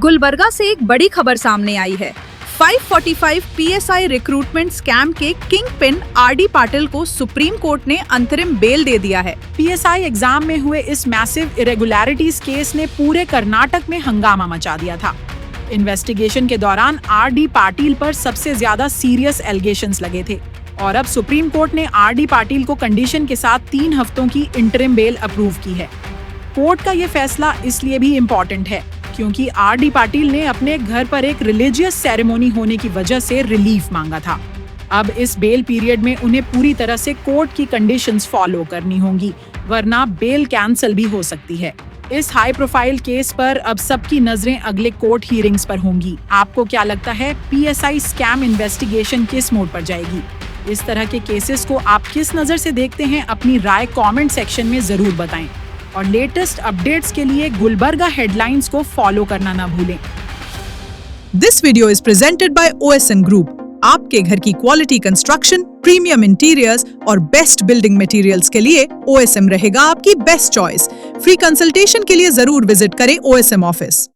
गुलबर्गा से एक बड़ी खबर सामने आई है। 545 PSI रिक्रूटमेंट स्कैम के किंग पिन RD पाटिल को सुप्रीम कोर्ट ने अंतरिम बेल दे दिया है। PSI एग्जाम में हुए इस मैसिव इरेगुलरिटीज केस ने पूरे कर्नाटक में हंगामा मचा दिया था। इन्वेस्टिगेशन के दौरान RD पाटिल पर सबसे ज्यादा सीरियस एलिगेशंस लगे थे और अब सुप्रीम कोर्ट ने RD पाटिल को कंडीशन के साथ 3 हफ्तों की इंटरिम बेल अप्रूव की है। कोर्ट का ये फैसला इसलिए भी इम्पोर्टेंट है क्योंकि RD पाटिल ने अपने घर पर एक रिलीजियस सेरेमनी होने की वजह से रिलीफ मांगा था। अब इस बेल पीरियड में उन्हें पूरी तरह से कोर्ट की कंडीशंस फॉलो करनी होंगी, वरना बेल कैंसिल भी हो सकती है। इस हाई प्रोफाइल केस पर अब सबकी नजरें अगले कोर्ट हियरिंग्स पर होंगी। आपको क्या लगता है, PSI स्कैम इन्वेस्टिगेशन किस मोड पर जाएगी? इस तरह के केसेस को आप किस नजर से देखते हैं? अपनी राय कमेंट सेक्शन में जरूर बताएं और लेटेस्ट अपडेट्स के लिए गुलबर्गा हेडलाइंस को फॉलो करना ना भूलें। This video is presented by OSM group. आपके घर की क्वालिटी कंस्ट्रक्शन, प्रीमियम इंटीरियर्स और बेस्ट बिल्डिंग मटेरियल्स के लिए OSM रहेगा आपकी बेस्ट चॉइस। फ्री कंसल्टेशन के लिए जरूर विजिट करें OSM ऑफिस।